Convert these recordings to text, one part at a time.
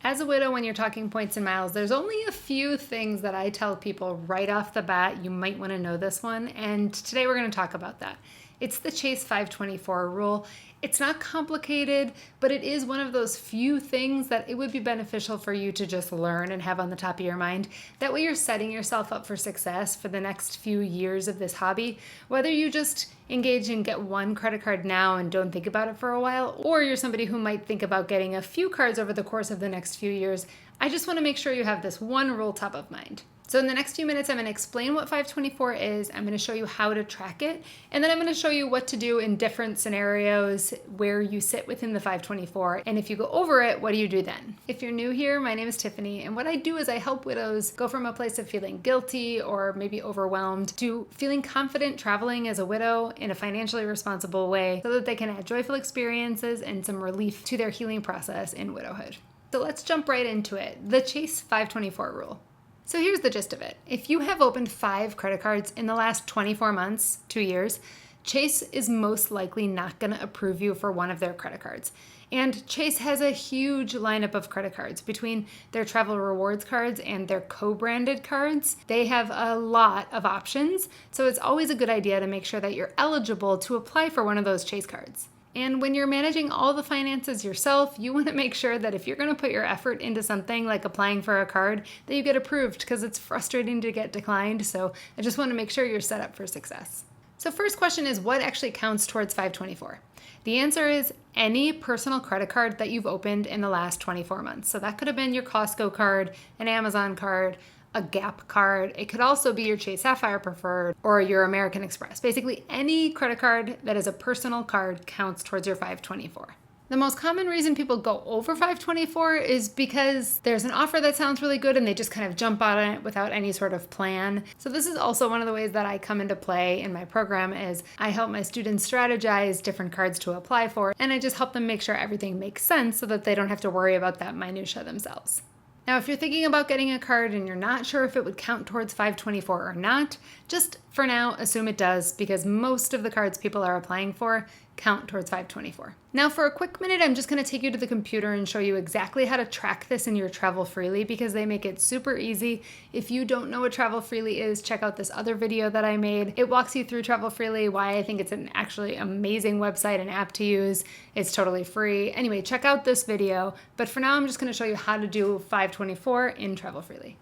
As a widow, when you're talking points and miles, there's only a few things that I tell people right off the bat. You might want to know this one, and today we're going to talk about that. It's the Chase 524 rule. It's not complicated, but it is one of those few things that it would be beneficial for you to just learn and have on the top of your mind. That way you're setting yourself up for success for the next few years of this hobby. Whether you just engage and get one credit card now and don't think about it for a while, or you're somebody who might think about getting a few cards over the course of the next few years, I just want to make sure you have this one rule top of mind. So in the next few minutes, I'm going to explain what 524 is, I'm going to show you how to track it, and then I'm going to show you what to do in different scenarios where you sit within the 524, and if you go over it, what do you do then? If you're new here, my name is Tiffany, and what I do is I help widows go from a place of feeling guilty or maybe overwhelmed to feeling confident traveling as a widow in a financially responsible way so that they can add joyful experiences and some relief to their healing process in widowhood. So let's jump right into it. The Chase 524 rule. So here's the gist of it. If you have opened 5 credit cards in the last 24 months, 2 years, Chase is most likely not going to approve you for one of their credit cards. And Chase has a huge lineup of credit cards. Between their travel rewards cards and their co-branded cards, they have a lot of options. So it's always a good idea to make sure that you're eligible to apply for one of those Chase cards. And when you're managing all the finances yourself, you want to make sure that if you're going to put your effort into something like applying for a card, that you get approved, because it's frustrating to get declined. So I just want to make sure you're set up for success. So first question is, what actually counts towards 524? The answer is any personal credit card that you've opened in the last 24 months. So that could have been your Costco card, an Amazon card, a Gap card. It could also be your Chase Sapphire Preferred or your American Express. Basically, any credit card that is a personal card counts towards your 524. The most common reason people go over 524 is because there's an offer that sounds really good and they just kind of jump on it without any sort of plan. So this is also one of the ways that I come into play in my program is I help my students strategize different cards to apply for, and I just help them make sure everything makes sense so that they don't have to worry about that minutia themselves. Now, if you're thinking about getting a card and you're not sure if it would count towards 524 or not, just for now, assume it does, because most of the cards people are applying for count towards 524. Now, for a quick minute, I'm just going to take you to the computer and show you exactly how to track this in your Travel Freely, because they make it super easy. If you don't know what Travel Freely is, check out this other video that I made. It walks you through Travel Freely, why I think it's an actually amazing website and app to use. It's totally free. Anyway, check out this video. But for now, I'm just going to show you how to do 524 in Travel Freely.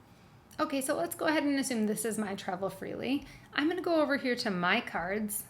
Okay, so let's go ahead and assume this is my Travel Freely. I'm going to go over here to My Cards,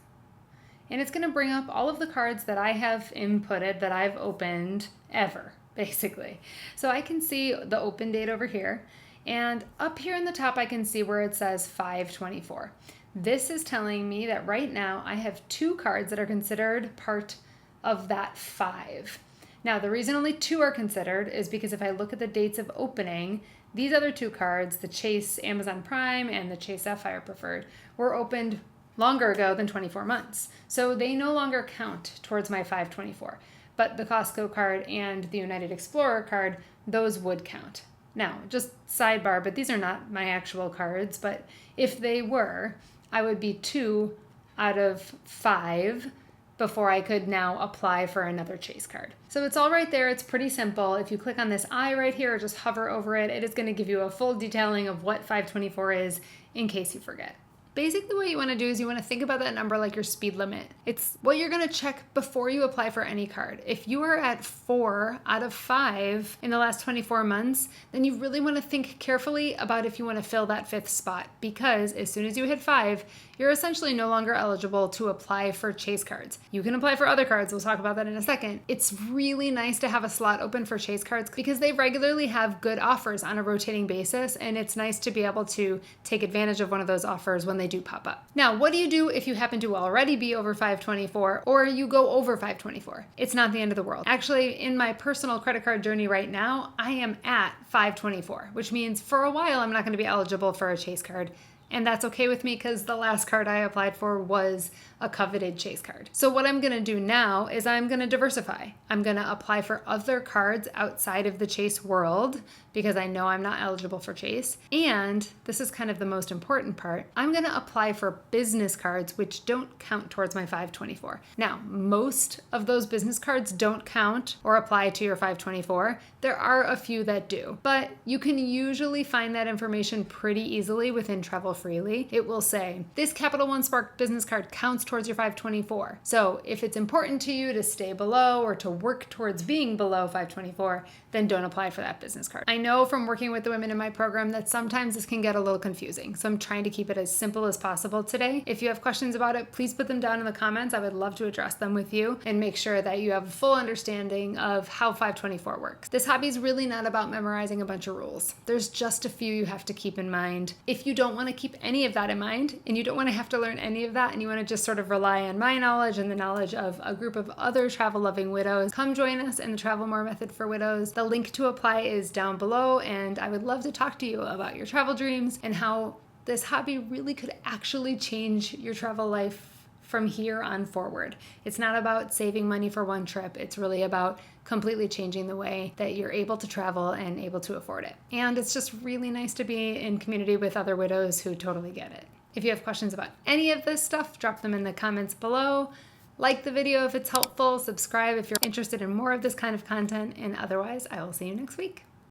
and it's going to bring up all of the cards that I have inputted that I've opened ever, basically. So I can see the open date over here, and up here in the top I can see where it says 524. This is telling me that right now I have 2 cards that are considered part of that 5. Now, the reason only 2 are considered is because if I look at the dates of opening, these other 2 cards, the Chase Amazon Prime and the Chase Sapphire Preferred, were opened longer ago than 24 months. So they no longer count towards my 524. But the Costco card and the United Explorer card, those would count. Now, just sidebar, but these are not my actual cards, but if they were, I would be 2 out of 5 before I could now apply for another Chase card. So it's all right there. It's pretty simple. If you click on this I right here or just hover over it, it is going to give you a full detailing of what 524 is in case you forget. Basically, what you want to do is you want to think about that number like your speed limit. It's what you're going to check before you apply for any card. If you are at 4 out of 5 in the last 24 months, then you really want to think carefully about if you want to fill that 5th spot, because as soon as you hit 5, you're essentially no longer eligible to apply for Chase cards. You can apply for other cards. We'll talk about that in a second. It's really nice to have a slot open for Chase cards because they regularly have good offers on a rotating basis, and it's nice to be able to take advantage of one of those offers when they do pop up. Now, what do you do if you happen to already be over 524 or you go over 524? It's not the end of the world. Actually, in my personal credit card journey right now, I am at 524, which means for a while I'm not going to be eligible for a Chase card. And that's okay with me because the last card I applied for was a coveted Chase card. So what I'm gonna do now is I'm gonna diversify. I'm gonna apply for other cards outside of the Chase world because I know I'm not eligible for Chase. And this is kind of the most important part. I'm gonna apply for business cards which don't count towards my 524. Now, most of those business cards don't count or apply to your 524. There are a few that do, but you can usually find that information pretty easily within Travel Freely. It will say, this Capital One Spark business card counts towards your 524. So if it's important to you to stay below or to work towards being below 524, then don't apply for that business card. I know from working with the women in my program that sometimes this can get a little confusing. So I'm trying to keep it as simple as possible today. If you have questions about it, please put them down in the comments. I would love to address them with you and make sure that you have a full understanding of how 524 works. This hobby is really not about memorizing a bunch of rules. There's just a few you have to keep in mind. If you don't want to keep any of that in mind and you don't want to have to learn any of that and you want to just sort of rely on my knowledge and the knowledge of a group of other travel-loving widows, come join us in the Travel More Method for Widows. The link to apply is down below, and I would love to talk to you about your travel dreams and how this hobby really could actually change your travel life from here on forward. It's not about saving money for one trip. It's really about completely changing the way that you're able to travel and able to afford it. And it's just really nice to be in community with other widows who totally get it. If you have questions about any of this stuff, drop them in the comments below. Like the video if it's helpful, subscribe if you're interested in more of this kind of content, and otherwise I will see you next week.